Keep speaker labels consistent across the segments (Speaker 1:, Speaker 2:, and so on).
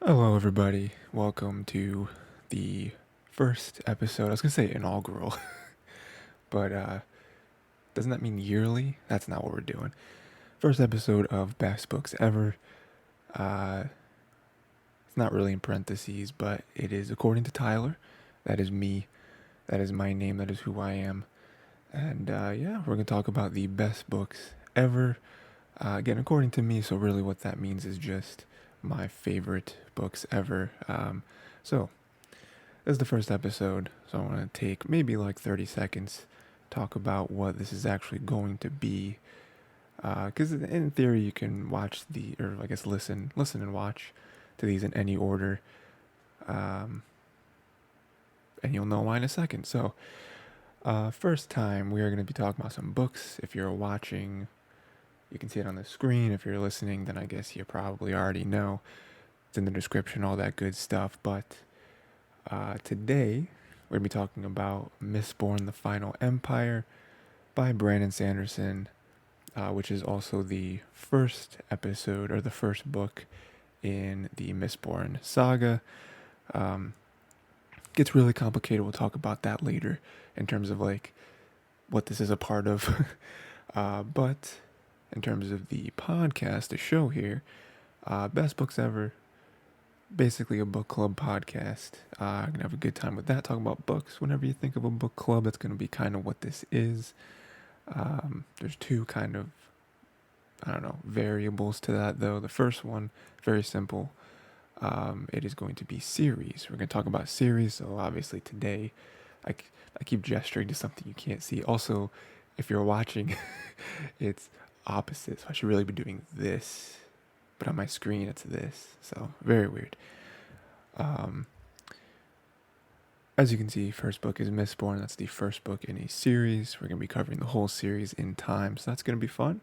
Speaker 1: Hello, everybody. Welcome to the first episode. I was gonna say inaugural, but doesn't that mean yearly? That's not what we're doing. First episode of Best Books Ever. Uh, it's not really in parentheses, but it is according to Tyler. That is me. That is my name. That is who I am. And yeah, we're gonna talk about the best books ever. Again, according to me. So really, what that means is just my favorite books ever. So This is the first episode, so I want to take maybe like 30 seconds, talk about what this is actually going to be. Because in theory, you can watch or I guess listen and watch to these in any order, um, and you'll know why in a second. So, first time we are going to be talking about some books. If you're watching, you can see it on the screen. If you're listening, then I guess you probably already know. It's in the description, all that good stuff. But today, we're going to be talking about Mistborn: The Final Empire by Brandon Sanderson, which is also the first episode or the first book in the Mistborn saga. Um, Gets really complicated. We'll talk about that later in terms of like what this is a part of. But in terms of the podcast, the show here, Best Books Ever, basically a book club podcast. I'm gonna have a good time with that, talking about books. Whenever you think of a book club, that's gonna be kind of what this is. There's two kind of, I don't know, variables to that though. The first one, very simple. It is going to be series. We're gonna talk about series. So obviously today, I keep gesturing to something you can't see. Also, if you're watching, it's opposite. So I should really be doing this, but on my screen it's this. So very weird. Um, as you can see, first book is Mistborn. That's the first book in a series. We're gonna be covering the whole series in time, so that's gonna be fun.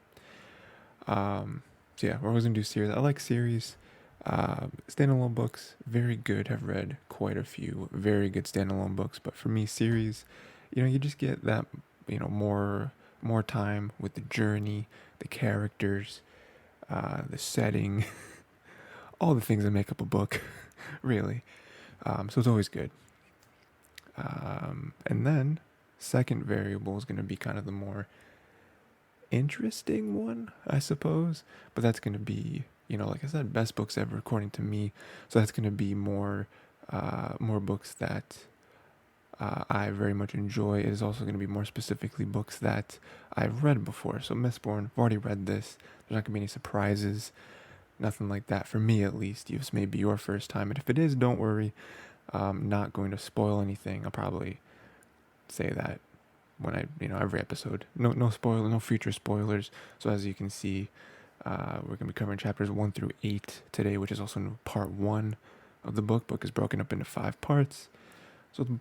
Speaker 1: So yeah, we're always gonna do series. I like series. Standalone books, very good. Have read quite a few very good standalone books, but for me, series, you just get that, more time with the journey, the characters, the setting, all the things that make up a book, really. So it's always good. And then second variable is going to be kind of the more interesting one, I suppose. But that's going to be, like I said, best books ever according to me. So that's going to be more books that I very much enjoy. It is also going to be more specifically books that I've read before. So Mistborn, I've already read this. There's not going to be any surprises, nothing like that for me at least. This may be your first time, and if it is, don't worry. I'm not going to spoil anything. I'll probably say that when every episode. No spoiler, no future spoilers. So as you can see, we're gonna be covering chapters 1 through 8 today, which is also part 1 of the book. Book is broken up into 5 parts. So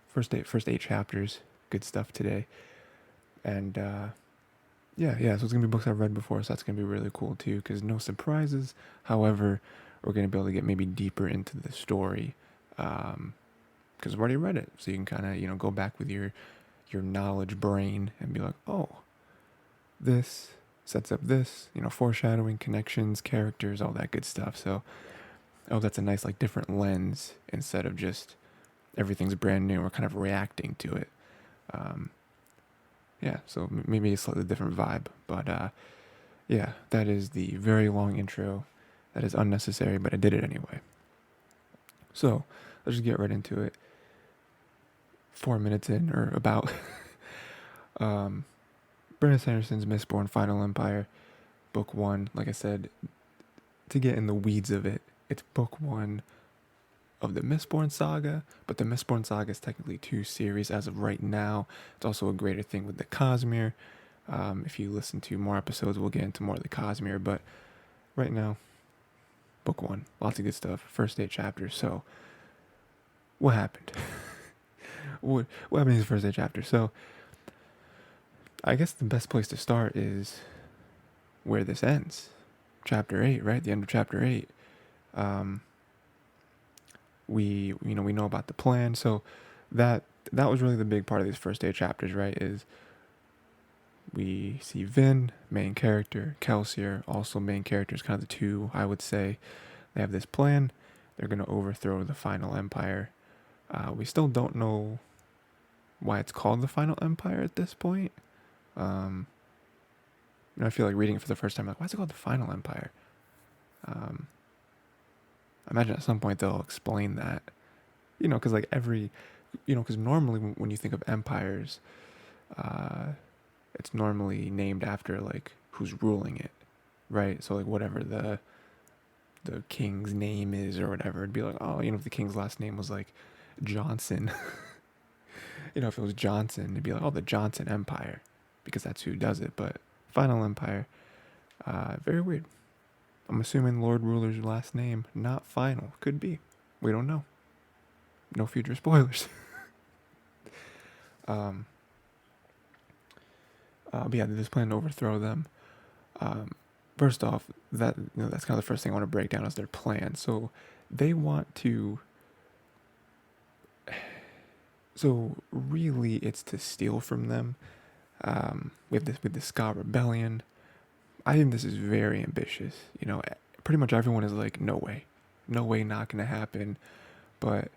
Speaker 1: first eight chapters, good stuff today. And yeah. So it's gonna be books I've read before, so that's gonna be really cool too. Because no surprises. However, we're gonna be able to get maybe deeper into the story. Because I've already read it, so you can kind of go back with your knowledge brain and be like, oh, this sets up this, foreshadowing, connections, characters, all that good stuff. So, oh, that's a nice like different lens instead of just everything's brand new. We're kind of reacting to it. Um, yeah, so maybe a slightly different vibe, but yeah, that is the very long intro. That is unnecessary, but I did it anyway. So let's just get right into it. 4 minutes in, or about. um, Brandon Sanderson's Mistborn: Final Empire, book 1. Like I said, to get in the weeds of it, it's book 1 of the Mistborn saga, but the Mistborn saga is technically 2 series as of right now. It's also a greater thing with the Cosmere. If you listen to more episodes, we'll get into more of the Cosmere, but right now, book 1. Lots of good stuff. First 8 chapters. So, what happened? what happened in the first 8 chapters? So, I guess the best place to start is where this ends. Chapter 8, right? The end of chapter 8. We know about the plan. So that was really the big part of these first 8 chapters, right? Is we see Vin, main character, Kelsier, also main characters, kind of the two, I would say, they have this plan. They're going to overthrow the Final Empire. We still don't know why it's called the Final Empire at this point. Um, I feel like reading it for the first time, like, why is it called the Final Empire? I imagine at some point they'll explain that, because like because normally when you think of empires, uh, it's normally named after like who's ruling it, right? So like whatever the king's name is or whatever, it'd be like, oh, if the king's last name was like Johnson, if it was Johnson, it'd be like, oh, the Johnson Empire, because that's who does it. But Final Empire, very weird. I'm assuming Lord Ruler's last name, not Final. Could be. We don't know. No future spoilers. um, but yeah, they just plan to overthrow them. Um, First off, that's kind of the first thing I want to break down is their plan. So they want to. So really, it's to steal from them. With the Ska Rebellion, I think this is very ambitious. Pretty much everyone is like, no way, not gonna happen. But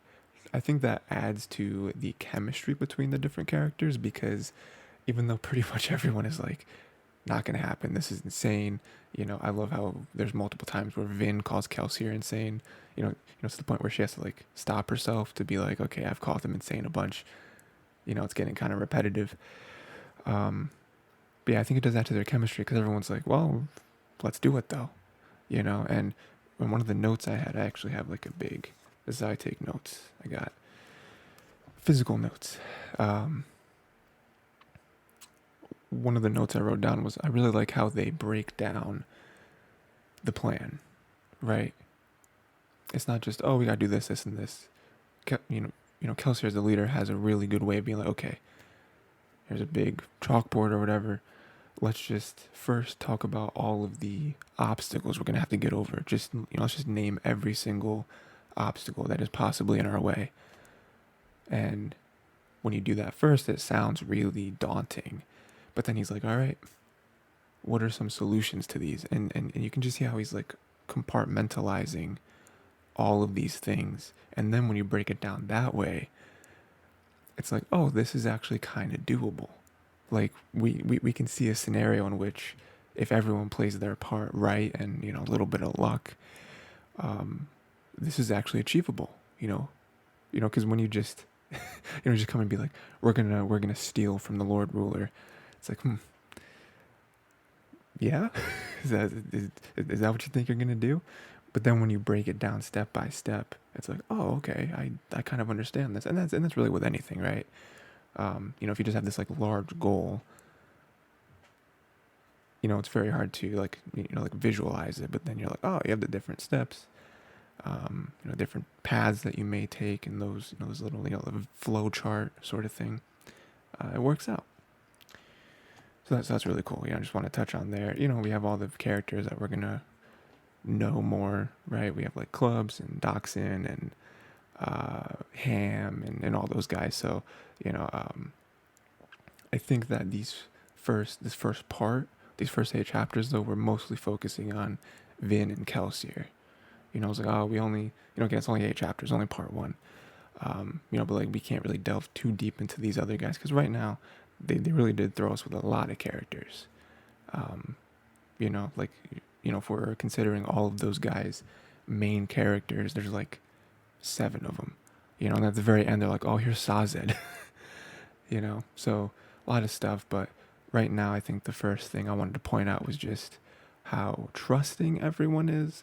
Speaker 1: I think that adds to the chemistry between the different characters because even though pretty much everyone is like, not gonna happen, this is insane. I love how there's multiple times where Vin calls Kelsier insane. To the point where she has to like stop herself to be like, okay, I've called him insane a bunch. It's getting kind of repetitive. But yeah, I think it does that to their chemistry because everyone's like, well, let's do it though. And in one of the notes I had, I actually have like a big, this is how I take notes. I got physical notes. One of the notes I wrote down was I really like how they break down the plan, right? It's not just, oh, we gotta do this, this, and this. Kelsier as the leader has a really good way of being like, okay, here's a big chalkboard or whatever. Let's just first talk about all of the obstacles we're gonna have to get over. Just let's just name every single obstacle that is possibly in our way. And when you do that first, it sounds really daunting. But then he's like, all right, what are some solutions to these? And you can just see how he's like compartmentalizing all of these things. And then when you break it down that way, it's like, oh, this is actually kind of doable. Like we can see a scenario in which if everyone plays their part right and, a little bit of luck, this is actually achievable, because when you just, just come and be like, we're gonna steal from the Lord Ruler. It's like, yeah, is that what you think you're gonna do? But then when you break it down step by step, it's like, oh, okay, I kind of understand this, and that's really with anything, right? If you just have this like large goal, it's very hard to like like visualize it. But then you're like, oh, you have the different steps, different paths that you may take, and those little flow chart sort of thing. It works out. So that's really cool. I just want to touch on there. We have all the characters that we're gonna know more, right? We have like Clubs and Dachshund and Ham and all those guys. So I think that this first these first 8 chapters though, we're mostly focusing on Vin and Kelsier. I was like, oh, we only, again, it's only 8 chapters, only part 1. But like we can't really delve too deep into these other guys because right now they really did throw us with a lot of characters. Like, if we're considering all of those guys main characters, there's like 7 of them. And at the very end, they're like, oh, here's Sazed. So a lot of stuff. But right now, I think the first thing I wanted to point out was just how trusting everyone is,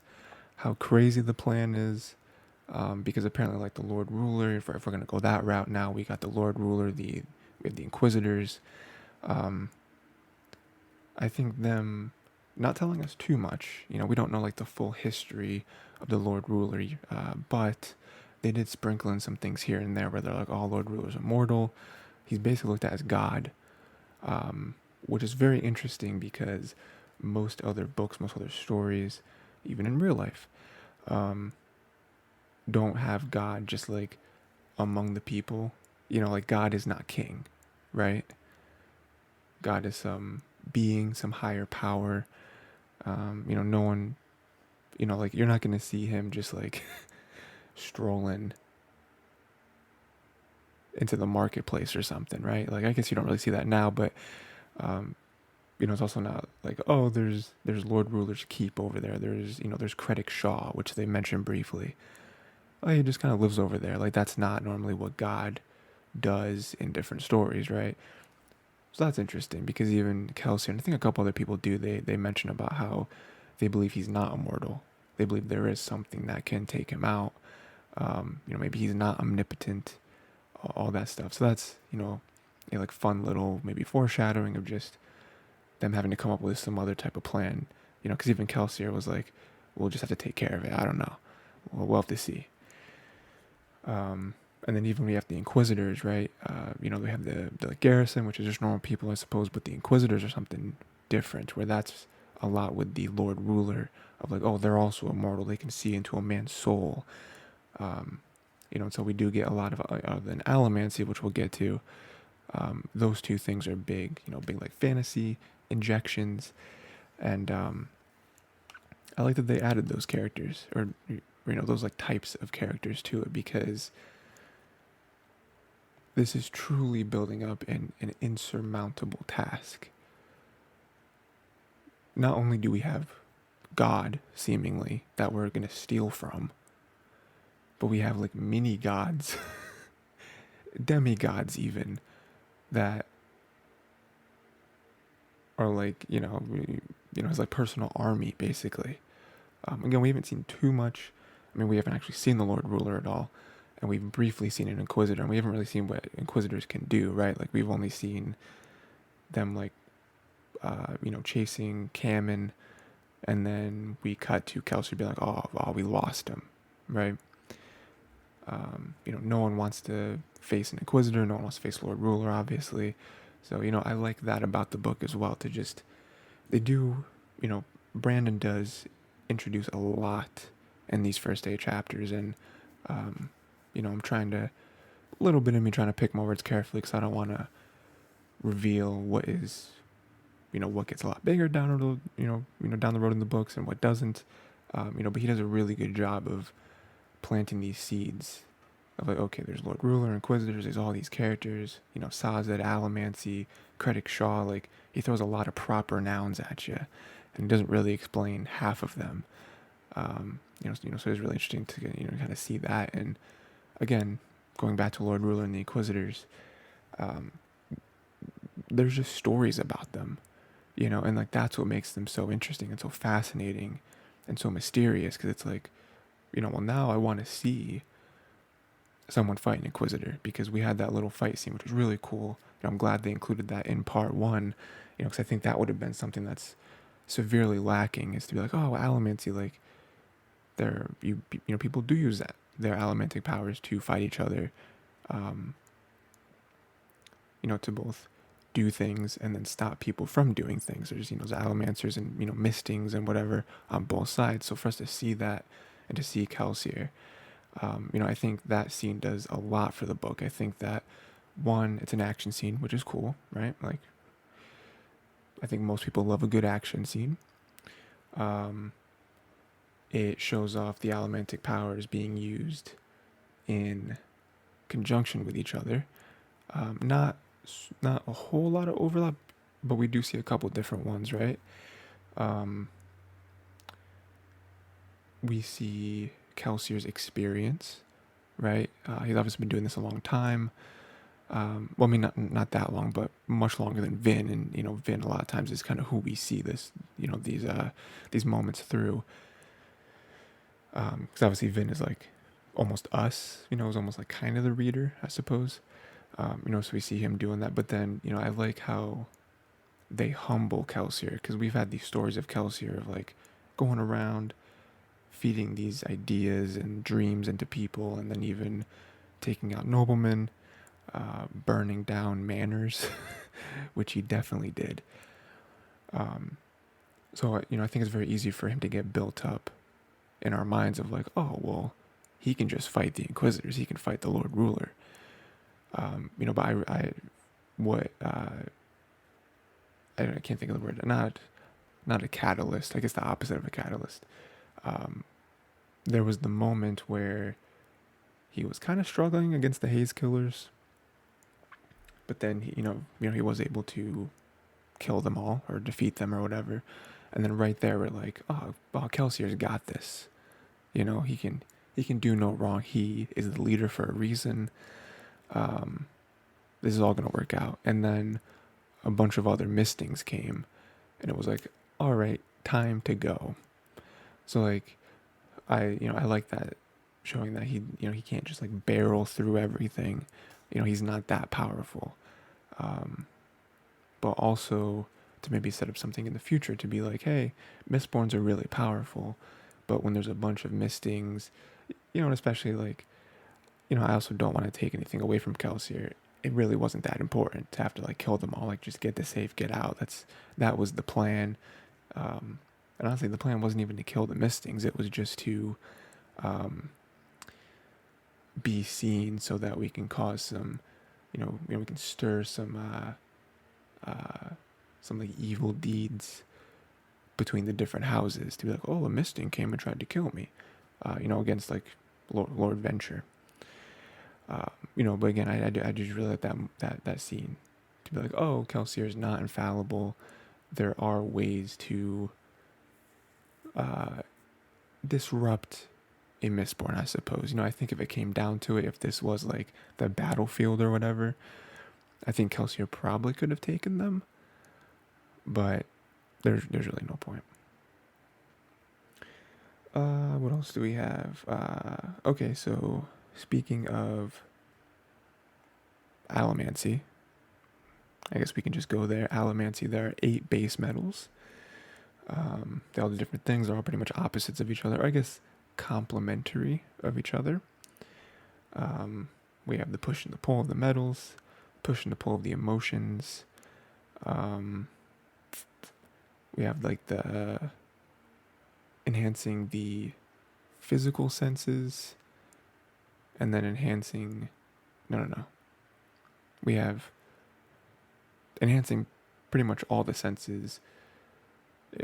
Speaker 1: how crazy the plan is. Because apparently, like the Lord Ruler, if we're going to go that route now, we got the Lord Ruler, we have the Inquisitors. I think them not telling us too much. We don't know like the full history of the Lord Ruler, but they did sprinkle in some things here and there where they're like, oh, Lord Ruler's immortal. He's basically looked at as God, which is very interesting because most other books, most other stories, even in real life, don't have God just like among the people. Like God is not king, right? God is some being, some higher power. No one like you're not gonna see him just like strolling into the marketplace or something, right? Like I guess you don't really see that now, but um, it's also not like, oh, there's Lord Ruler's Keep over there. There's Credit Shaw, which they mentioned briefly. Oh, he just kind of lives over there. Like that's not normally what God does in different stories, right? So that's interesting because even Kelsey and I think a couple other people do. They mention about how they believe he's not immortal. They believe there is something that can take him out. Maybe he's not omnipotent, all that stuff. So that's a like fun little maybe foreshadowing of just them having to come up with some other type of plan. Because even Kelsier was like, "We'll just have to take care of it." I don't know. We'll have to see. And then even we have the Inquisitors, right? We have the Garrison, which is just normal people, I suppose, but the Inquisitors are something different, where that's a lot with the Lord Ruler of like, oh, they're also immortal. They can see into a man's soul. And so we do get a lot of an allomancy, which we'll get to. Those two things are big, big like fantasy injections, and I like that they added those characters or those like types of characters to it because this is truly building up an insurmountable task. Not only do we have God seemingly that we're gonna steal from, but we have like mini gods, demigods even, that are like his like personal army basically. Again, we haven't seen too much. I mean, we haven't actually seen the Lord Ruler at all, and we've briefly seen an Inquisitor, and we haven't really seen what Inquisitors can do, right? Like we've only seen them like chasing Cammon, and then we cut to Kelsey be like, oh, we lost him, right? No one wants to face an Inquisitor, no one wants to face Lord Ruler, obviously. So, I like that about the book as well, to just, they do, Brandon does introduce a lot in these first 8 chapters, and, I'm trying to, a little bit of me trying to pick my words carefully because I don't want to reveal what is, what gets a lot bigger down the road, down the road in the books and what doesn't, but he does a really good job of planting these seeds of like, okay, there's Lord Ruler, Inquisitors, there's all these characters, Sazed, Allomancy, Credit Shaw, like he throws a lot of proper nouns at you, and he doesn't really explain half of them. So it's really interesting to kind of see that, and again, going back to Lord Ruler and the Inquisitors, there's just stories about them, and like that's what makes them so interesting and so fascinating and so mysterious because it's like, well, now I want to see someone fight an Inquisitor because we had that little fight scene, which was really cool. I'm glad they included that in part 1, because I think that would have been something that's severely lacking, is to be like, oh, Allomancy, like, people do use that, their Allomantic powers to fight each other, to both do things and then stop people from doing things. There's, those Allomancers and, mistings and whatever on both sides. So for us to see that and to see Kelsier, I think that scene does a lot for the book. I think that, one, it's an action scene, which is cool, right? Like, I think most people love a good action scene. It shows off the Allomantic powers being used in conjunction with each other. Not a whole lot of overlap, but we do see a couple different ones, right? We see Kelsier's experience, right? He's obviously been doing this a long time. Well, I mean, not that long, but much longer than Vin. And Vin a lot of times is kind of who we see this, these moments through. Because obviously Vin is like almost us, is almost like kind of the reader, I suppose. So we see him doing that. But then, I like how they humble Kelsier, because we've had these stories of Kelsier of like going around feeding these ideas and dreams into people, and then even taking out noblemen, burning down manors, which he definitely did. So I think it's very easy for him to get built up in our minds of like, oh well, he can just fight the Inquisitors, he can fight the Lord Ruler. But I can't think of the word. Not a catalyst. I guess the opposite of a catalyst. there was the moment where he was kind of struggling against the Haze Killers, but then he was able to kill them all or defeat them or whatever. And then right there we're like, oh, Kelsier's got this. He can do no wrong. He is the leader for a reason. This is all gonna work out. And then a bunch of other mistings came, and it was like, all right, time to go. So like, I like that, showing that he can't just like barrel through everything. He's not that powerful. But also to maybe set up something in the future to be like, hey, Mistborns are really powerful, but when there's a bunch of Mistings, and especially like, I also don't want to take anything away from Kelsier. It really wasn't that important to have to like kill them all. Like just get the safe, get out. That was the plan. And honestly, the plan wasn't even to kill the Mistings. It was just to be seen so that we can cause some, we can stir some like evil deeds between the different houses to be like, oh, a Misting came and tried to kill me, against like Lord Venture. But again, I just really like that scene to be like, oh, Kelsier is not infallible. There are ways to disrupt a Mistborn, I suppose. I think if it came down to it, if this was like the battlefield or whatever, I think Kelsier probably could have taken them, but there's really no point. What else do we have? Okay, so speaking of Allomancy, I guess we can just go there. Allomancy, there are 8 base metals. They all do different things. They're all pretty much opposites of each other. Or I guess complementary of each other. We have the push and the pull of the metals, push and the pull of the emotions. We have like the enhancing the physical senses, and then enhancing. No. We have enhancing pretty much all the senses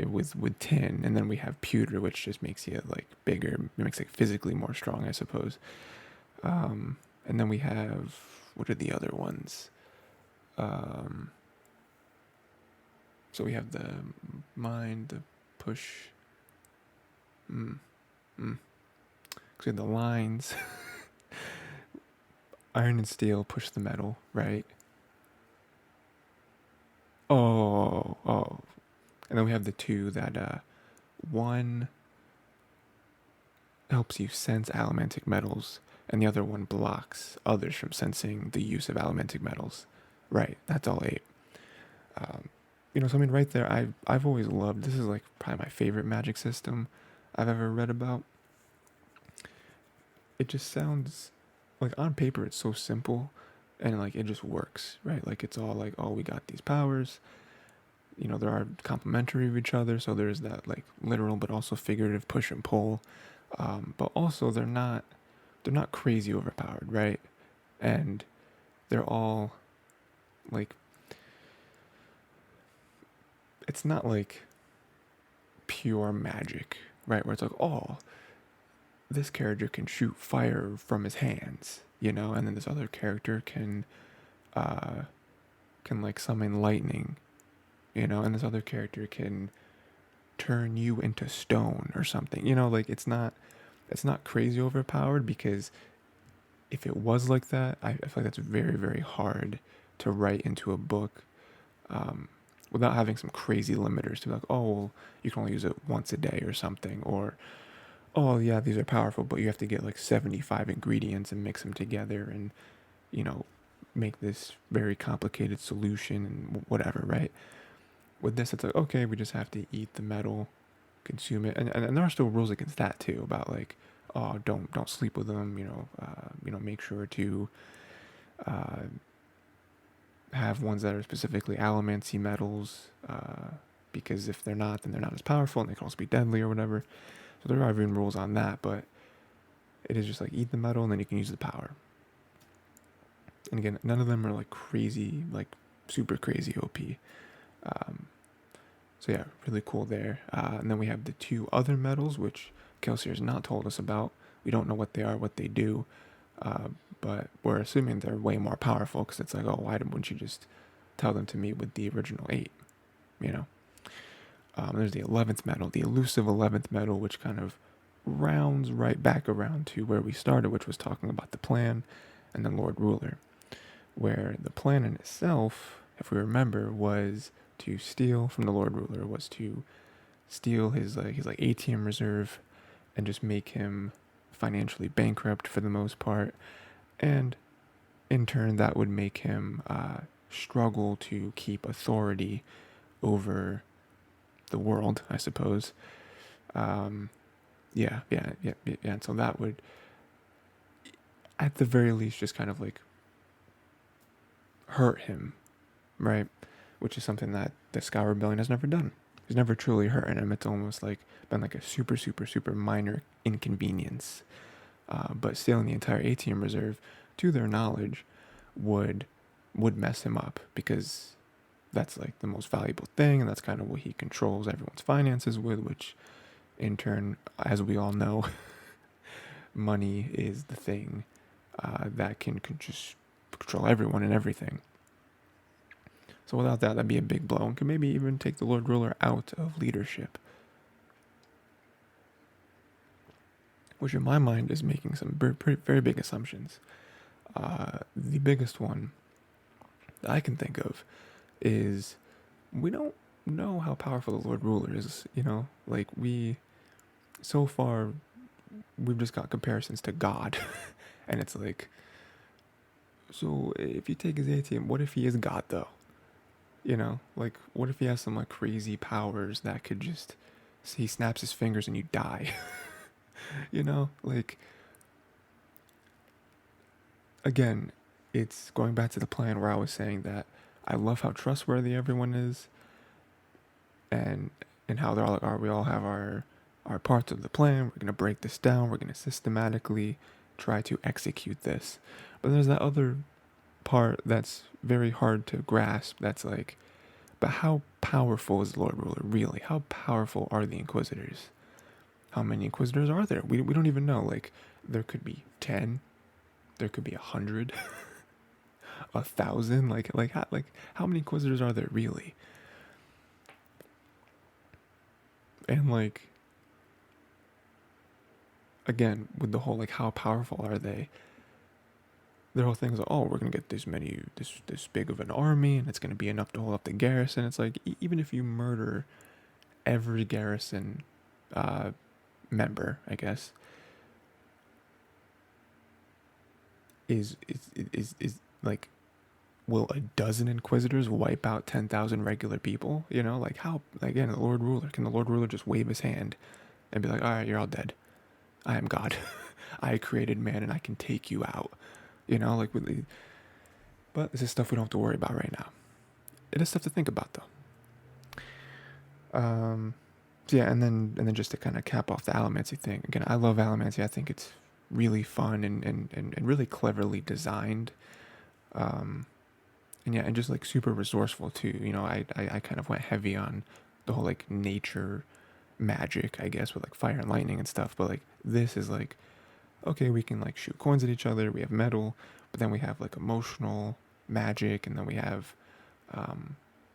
Speaker 1: with tin, and then we have pewter, which just makes you like bigger, makes it physically more strong, I suppose. And then we have, what are the other ones? So we have the mind, the push. Because we have the lines. Iron and steel push the metal, right? Oh. And then we have the 2 that one helps you sense allomantic metals, and the other one blocks others from sensing the use of allomantic metals. Right, that's all 8. So I mean, right there, I've always loved. This is like probably my favorite magic system I've ever read about. It just sounds like on paper it's so simple, and like it just works, right? Like it's all like, oh, we got these powers. There are complementary of each other, so there's that like literal but also figurative push and pull. But also they're not crazy overpowered, right? And they're all like, it's not like pure magic, right? Where it's like, oh, this character can shoot fire from his hands, and then this other character can like summon lightning, and this other character can turn you into stone or something. Like it's not crazy overpowered, because if it was like that, I feel like that's very, very hard to write into a book without having some crazy limiters to be like, oh, well, you can only use it once a day or something, or oh yeah, these are powerful, but you have to get like 75 ingredients and mix them together and make this very complicated solution and whatever, right? With this, it's like, okay, we just have to eat the metal, consume it, and there are still rules against that too, about like, oh, don't sleep with them, make sure to have ones that are specifically allomancy metals, because if they're not, then they're not as powerful, and they can also be deadly or whatever. So there are even rules on that, but it is just like, eat the metal and then you can use the power. And again, none of them are like crazy, like super crazy OP. So yeah, really cool there. And then we have the 2 other metals, which Kelsier has not told us about. We don't know what they are, what they do, uh, but we're assuming they're way more powerful because it's like, oh, why wouldn't you just tell them to meet with the original 8, you know? There's the 11th medal, the elusive 11th medal, which kind of rounds right back around to where we started, which was talking about the plan and the Lord Ruler, where the plan in itself, if we remember, was to steal from the Lord Ruler, was to steal his ATM reserve and just make him financially bankrupt for the most part, and in turn that would make him struggle to keep authority over the world, I suppose. Yeah. And so that would, at the very least, just kind of like hurt him, right? Which is something that the Scout Rebellion has never done. It's never truly hurt him. It's almost like been like a super, super, super minor inconvenience. But stealing the entire ATM reserve, to their knowledge, would mess him up, because that's like the most valuable thing, and that's kind of what he controls everyone's finances with, which in turn, as we all know, money is the thing that can just control everyone and everything. So without that, that'd be a big blow, and could maybe even take the Lord Ruler out of leadership. Which in my mind is making some very big assumptions. The biggest one that I can think of is, we don't know how powerful the Lord Ruler is, like so far, we've just got comparisons to God. And it's like, so if you take his ATM, what if he is God though? Like, what if he has some like crazy powers that could just, he snaps his fingers and you die? Like, again, it's going back to the plan where I was saying that I love how trustworthy everyone is, and how they're all like, we all have our parts of the plan. We're gonna break this down. We're gonna systematically try to execute this. But there's that other part that's very hard to grasp. That's like, but how powerful is the Lord Ruler really? How powerful are the Inquisitors? How many Inquisitors are there? We don't even know. Like, there could be 10. There could be 100. 1,000. Like how many Inquisitors are there really? And like, again, with the whole like, how powerful are they? Their whole thing is, oh, we're gonna get this big of an army, and it's gonna be enough to hold up the garrison. It's like, even if you murder every garrison member, I guess, is like, will a dozen Inquisitors wipe out 10,000 regular people? Like, how, again, the Lord Ruler, can the Lord Ruler just wave his hand and be like, all right, you're all dead. I am God. I created man, and I can take you out. Like, but this is stuff we don't have to worry about right now. It is stuff to think about, though. So yeah, and then just to kind of cap off the Allomancy thing. Again, I love Allomancy. I think it's really fun and really cleverly designed. And yeah, and just like super resourceful too. I kind of went heavy on the whole like nature magic, I guess, with like fire and lightning and stuff. But like, this is like, okay, we can like shoot coins at each other. We have metal, but then we have like emotional magic, and then we have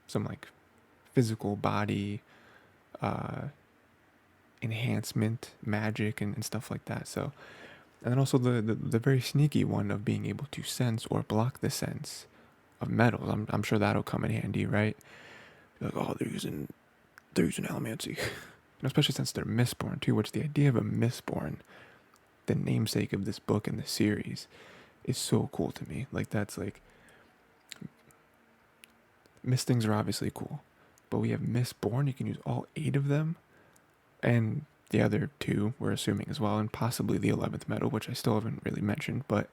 Speaker 1: some like physical body enhancement magic and stuff like that. So, and then also the very sneaky one of being able to sense or block the sense of metals. I'm sure that'll come in handy, right? Like, oh, they're using Allomancy. Especially since they're Mistborn too, which the idea of a Mistborn, the namesake of this book and the series, is so cool to me. Like, that's like, Mistings are obviously cool, but we have Mistborn. You can use all 8 of them, and the other 2 we're assuming as well, and possibly the 11th medal, which I still haven't really mentioned. But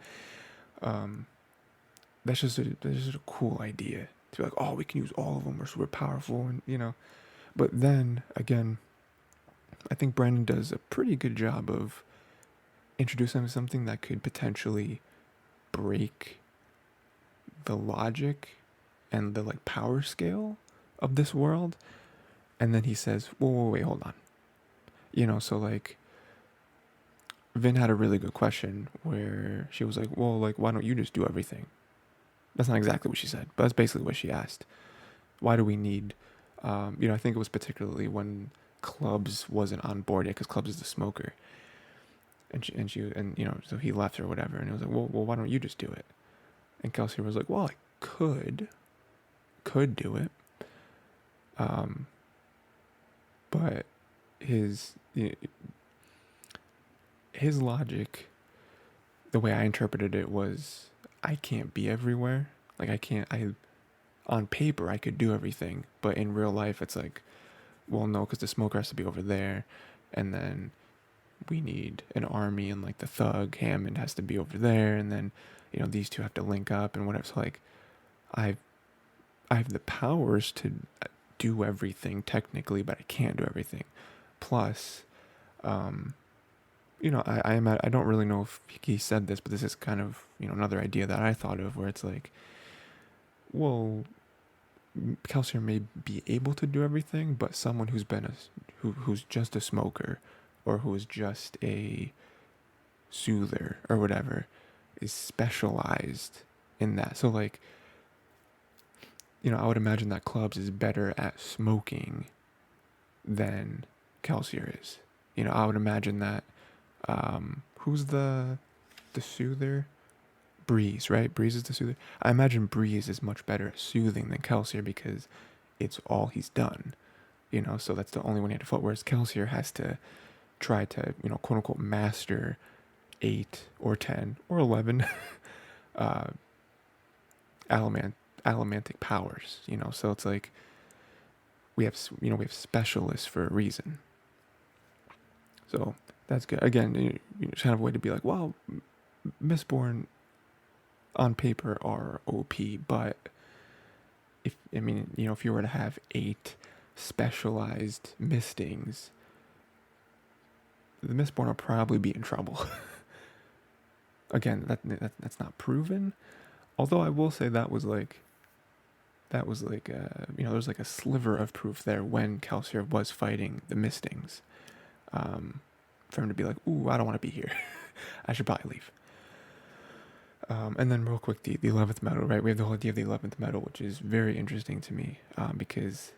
Speaker 1: that's just a cool idea to be like, oh, we can use all of them. We're super powerful, and But then again, I think Brandon does a pretty good job of introducing something that could potentially break the logic and the like power scale of this world. And then he says, whoa, wait, hold on. So like, Vin had a really good question where she was like, well, like, why don't you just do everything? That's not exactly what she said, but that's basically what she asked. Why do we need, I think it was particularly when Clubs wasn't on board yet, because Clubs is the smoker. So he left or whatever. And it was like, well, why don't you just do it? And Kelsier was like, well, I could do it. But his logic, the way I interpreted it was, I can't be everywhere. Like on paper I could do everything, but in real life it's like, well, no, because the smoker has to be over there, and then we need an army, and like the thug Hammond has to be over there, and then these two have to link up and whatever. So like, I I have the powers to do everything technically, but I can't do everything. Plus, um, I don't really know if he said this, but this is kind of another idea that I thought of, where it's like, well, Kelsier may be able to do everything, but someone who's just a smoker, or who is just a soother or whatever, is specialized in that. So like, I would imagine that Clubs is better at smoking than Kelsier is. I would imagine that, who's the soother? Breeze, right? Breeze is the soother. I imagine Breeze is much better at soothing than Kelsier, because it's all he's done. So that's the only one he had to float. Whereas Kelsier has to try to, quote unquote, master 8 or 10 or 11 uh, allomantic powers. So it's like, we have specialists for a reason. So that's good. Again, it's kind of a way to be like, well, Mistborn on paper are OP, but if you were to have 8 specialized Mistings, the Mistborn will probably be in trouble. Again, that's not proven. Although I will say that was like, there's like a sliver of proof there when Kelsier was fighting the Mistings, for him to be like, ooh, I don't want to be here. I should probably leave. And then real quick, the 11th medal, right? We have the whole idea of the 11th medal, which is very interesting to me, because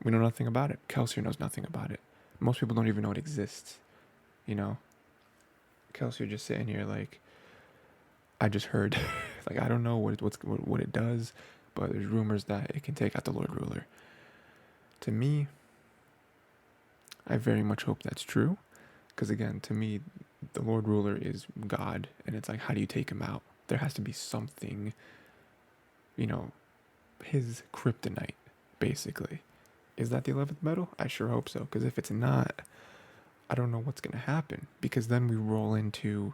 Speaker 1: we know nothing about it. Kelsier knows nothing about it. Most people don't even know it exists. Kelsier just sitting here like, I just heard, like, I don't know what it does, but there's rumors that it can take out the Lord Ruler. To me, I very much hope that's true, because again, to me, the Lord Ruler is God, and it's like, how do you take him out? There has to be something, his kryptonite, basically. Is that the 11th medal? I sure hope so, because if it's not, I don't know what's going to happen, because then we roll into,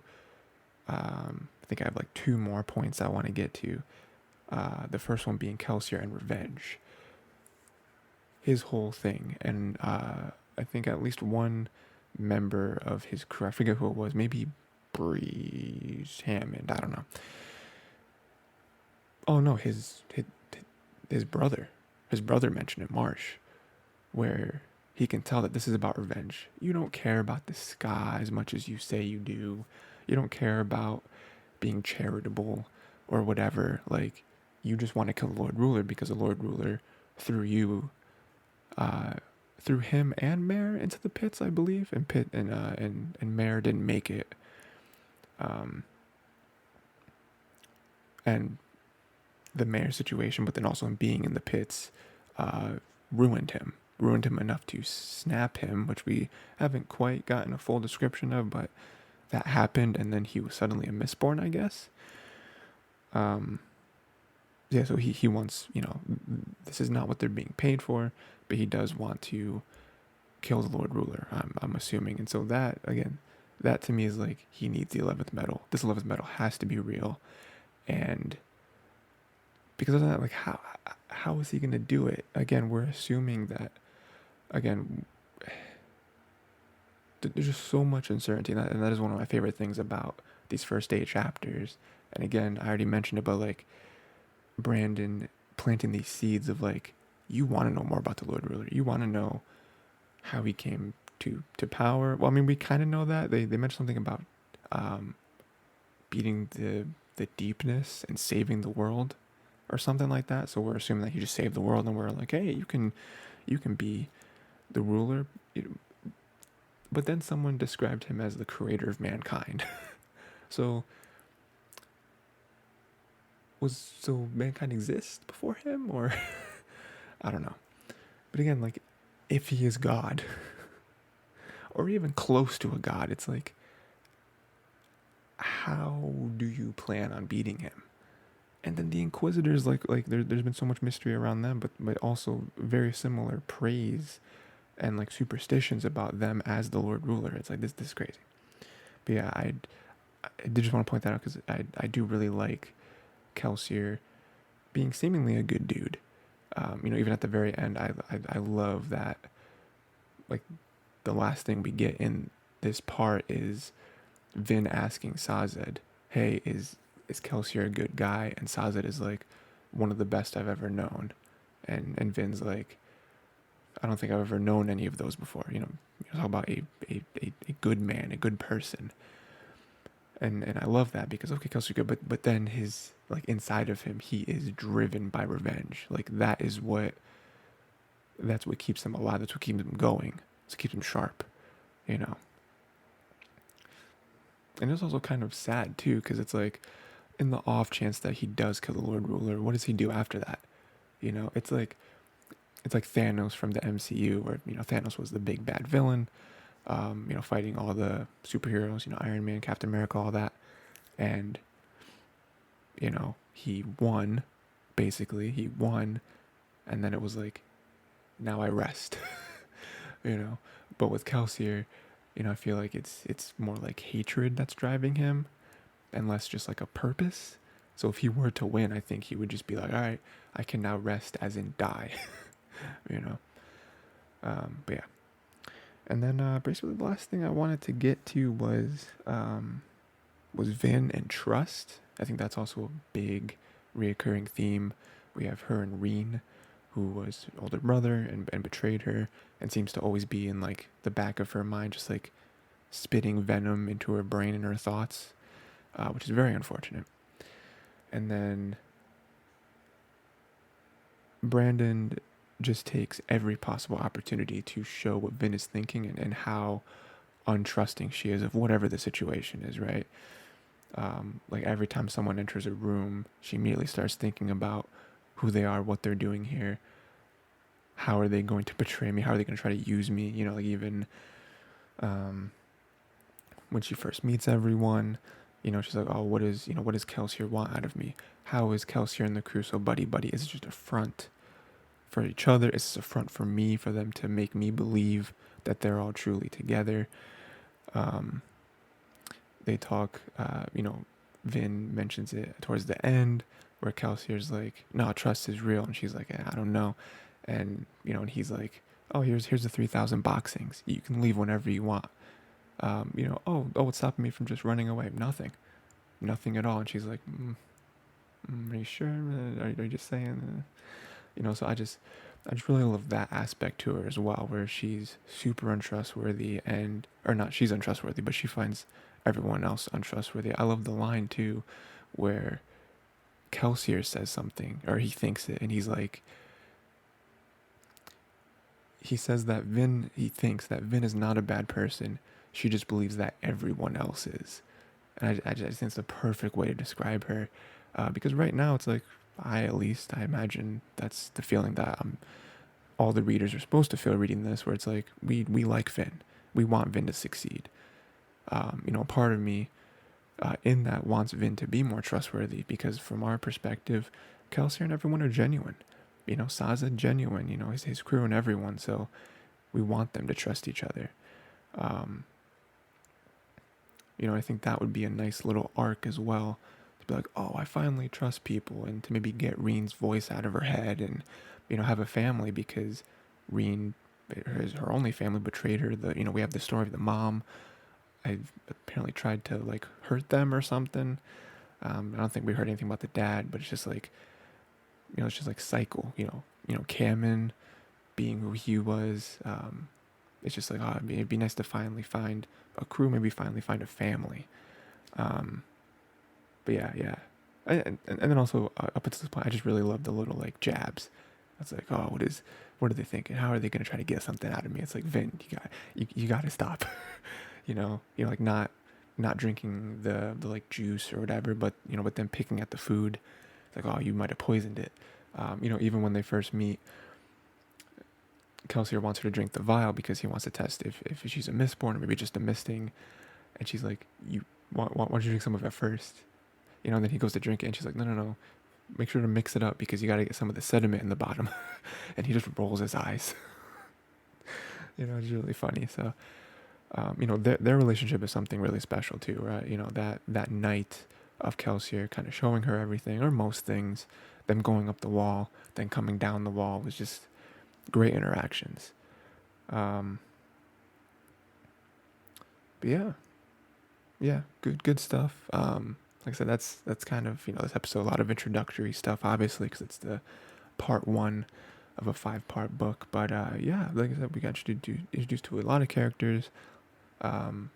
Speaker 1: I think I have like 2 more points I want to get to. The first one being Kelsier and revenge. His whole thing, and I think at least one member of his crew, I forget who it was, maybe Breeze Hammond, I don't know. Oh no, his brother. His brother mentioned it, Marsh, where he can tell that this is about revenge. You don't care about the sky as much as you say you do. You don't care about being charitable or whatever. Like, you just want to kill the Lord Ruler, because the Lord Ruler threw you, threw him and Mare into the pits, I believe, and Mare didn't make it. And the Mare situation, but then also him being in the pits, ruined him enough to snap him, which we haven't quite gotten a full description of, but that happened, and then he was suddenly a Mistborn, I guess. Yeah, so he wants, this is not what they're being paid for, but he does want to kill the Lord Ruler, I'm assuming. And so that, again, that to me is like, he needs the 11th medal. This 11th medal has to be real. And because of that, like, how is he going to do it? Again, we're assuming that, again, there's just so much uncertainty, and that is one of my favorite things about these first 8 chapters. And again, I already mentioned about, like, Brandon planting these seeds of, like, you want to know more about the Lord Ruler. You want to know how he came to power. Well, I mean, we kind of know that. They mentioned something about um, beating the deepness and saving the world or something like that. So we're assuming that he just saved the world, and we're like, hey, you can be the ruler. But then someone described him as the creator of mankind. So mankind exist before him, or I don't know. But again, like, if he is God, or even close to a god, it's like, how do you plan on beating him? And then the Inquisitors, there's been so much mystery around them, but also very similar praise and like superstitions about them as the Lord Ruler. It's like this is crazy. But yeah, I did just want to point that out because I do really like Kelsier being seemingly a good dude. Even at the very end, I love that. Like, the last thing we get in this part is Vin asking Sazed, "Hey, is Kelsier a good guy?" And Sazed is like, "One of the best I've ever known," and Vin's like, "I don't think I've ever known any of those before." You talk about a good man, a good person, and I love that because okay, Kelsier good, but then his like inside of him, he is driven by revenge. Like that's what keeps him alive. That's what keeps him going. It's what keeps him sharp. You know. And it's also kind of sad too, because it's like, in the off chance that he does kill the Lord Ruler, what does he do after that? It's like Thanos from the MCU, where Thanos was the big bad villain, fighting all the superheroes, Iron Man, Captain America, all that, and he won, basically he won, and then it was like, now I rest, you know. But with Kelsier, I feel like it's more like hatred that's driving him, and less just like a purpose. So if he were to win, I think he would just be like, all right, I can now rest as in die, you know. But yeah. And then basically the last thing I wanted to get to was Vin and trust. I think that's also a big reoccurring theme. We have her and Reen, who was her older brother and betrayed her, and seems to always be in like the back of her mind, just like spitting venom into her brain and her thoughts, which is very unfortunate. And then Brandon just takes every possible opportunity to show what Vin is thinking, and how untrusting she is of whatever the situation is, right? Like, every time someone enters a room, she immediately starts thinking about who they are, what they're doing here, how are they going to betray me, how are they going to try to use me, like even um, when she first meets everyone, she's like, oh, what does Kelsier want out of me? How is Kelsier and the crew so buddy? Is it just a front for each other? Is this a front for me, for them to make me believe that they're all truly together? Um, they talk, Vin mentions it towards the end, where Kelsier's like, no, trust is real. And she's like, I don't know. And, and he's like, oh, here's the 3,000 boxings. You can leave whenever you want. What's stopping me from just running away? Nothing at all. And she's like, are you sure? Are you just saying? So I just really love that aspect to her as well, where she's super untrustworthy, or not, she's untrustworthy, but she finds everyone else untrustworthy. I love the line too, where Kelsier says something, or he thinks it, and he's like, he says that he thinks that Vin is not a bad person. She just believes that everyone else is. And I just think it's the perfect way to describe her. Because right now it's like, I imagine that's the feeling that all the readers are supposed to feel reading this, where it's like, we like Vin. We want Vin to succeed. Part of me in that wants Vin to be more trustworthy, because from our perspective, Kelsier and everyone are genuine. Sazed genuine, his crew and everyone. So we want them to trust each other. I think that would be a nice little arc as well, to be like, oh, I finally trust people, and to maybe get Reen's voice out of her head, and have a family, because Reen, her only family, betrayed her. We have the story of the mom. I apparently tried to like hurt them or something. I don't think we heard anything about the dad, but it's just like, it's just like cycle. Kamen being who he was. It's just like, oh, it'd be nice to finally find a crew, maybe finally find a family. But yeah. And then also up until this point, I just really love the little like jabs. It's like, oh, what are they thinking? How are they gonna try to get something out of me? It's like, Vin, you got to stop. Like not drinking the like juice or whatever, but but then picking at the food. It's like, oh, you might have poisoned it. Even when they first meet, Kelsier wants her to drink the vial because he wants to test if she's a Mistborn or maybe just a Misting. And she's like, why don't you drink some of it first? And then he goes to drink it, and she's like, no, make sure to mix it up because you got to get some of the sediment in the bottom. And he just rolls his eyes. It's really funny. So, their relationship is something really special too, right? That night of Kelsier kind of showing her everything or most things, them going up the wall, then coming down the wall was just great interactions. Um, but yeah, good stuff. Like I said, that's kind of this episode, a lot of introductory stuff, obviously, because it's the part one of a 5-part book. But yeah, like I said, we got introduced to a lot of characters. Um,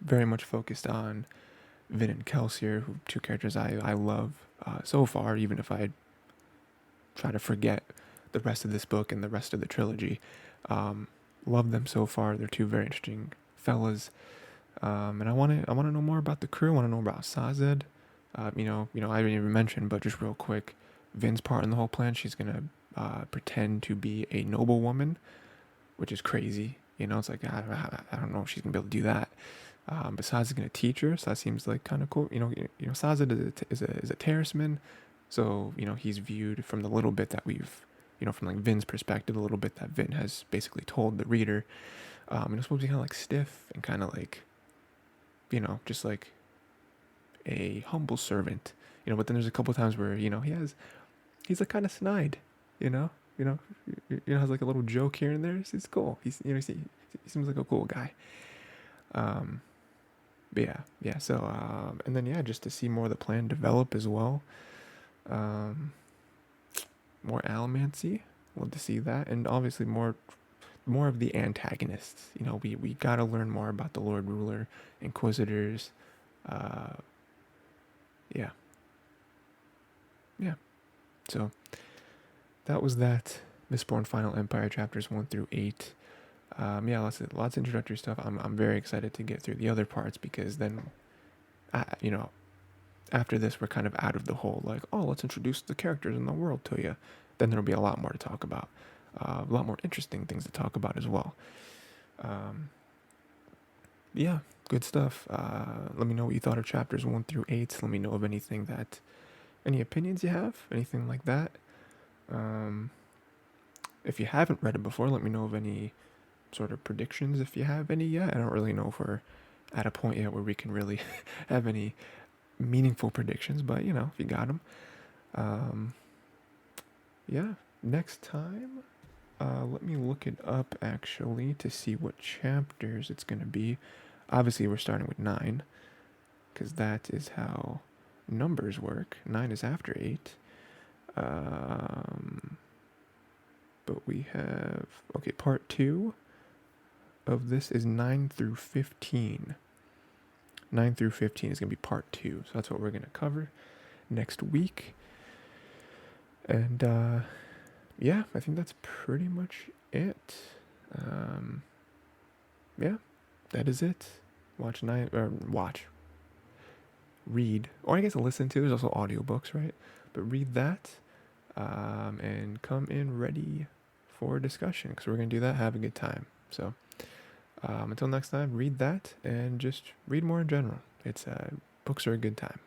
Speaker 1: very much focused on Vin and Kelsier, who two characters I love so far, even if I try to forget the rest of this book and the rest of the trilogy. Love them so far. They're two very interesting fellas. And I want to know more about the crew. I want to know about Sazed. I didn't even mention, but just real quick, Vin's part in the whole plan. She's gonna pretend to be a noblewoman, which is crazy. It's like I don't know if she's gonna be able to do that. But Sazed's gonna teach her, so that seems like kind of cool. Sazed is a terraceman, so he's viewed from the little bit that we've from like Vin's perspective, the little bit that Vin has basically told the reader. It's supposed to be kind of like stiff and kind of like just like a humble servant, but then there's a couple times where, he's like kind of snide, you know, you know, has like a little joke here and there. It's cool. He seems like a cool guy. Um, but yeah. So, and then, yeah, just to see more of the plan develop as well. More Allomancy. Love to see that. And obviously more of the antagonists. We got to learn more about the Lord Ruler, Inquisitors. Uh, yeah. Yeah. So that was that. Mistborn Final Empire chapters 1 through 8. Yeah, lots of introductory stuff. I'm very excited to get through the other parts because then, after this we're kind of out of the whole like, oh, let's introduce the characters in the world to you. Then there'll be a lot more to talk about, a lot more interesting things to talk about as well. Yeah, good stuff. Let me know what you thought of chapters 1 through 8. Let me know of any opinions you have, anything like that. If you haven't read it before, let me know of any sort of predictions if you have any yet. I don't really know if we're at a point yet where we can really have any meaningful predictions, but if you got them. Yeah, next time, let me look it up actually to see what chapters it's going to be. Obviously, we're starting with 9 because that is how numbers work. 9 is after 8. But we have, okay, part 2 of this is 9 through 15. 9 through 15 is going to be part 2. So that's what we're going to cover next week. And yeah, I think that's pretty much it. Yeah, that is it. Read, or I guess listen to. There's also audiobooks, right? But read that, and come in ready for discussion because we're going to do that, have a good time. So until next time, read that and just read more in general. Books are a good time.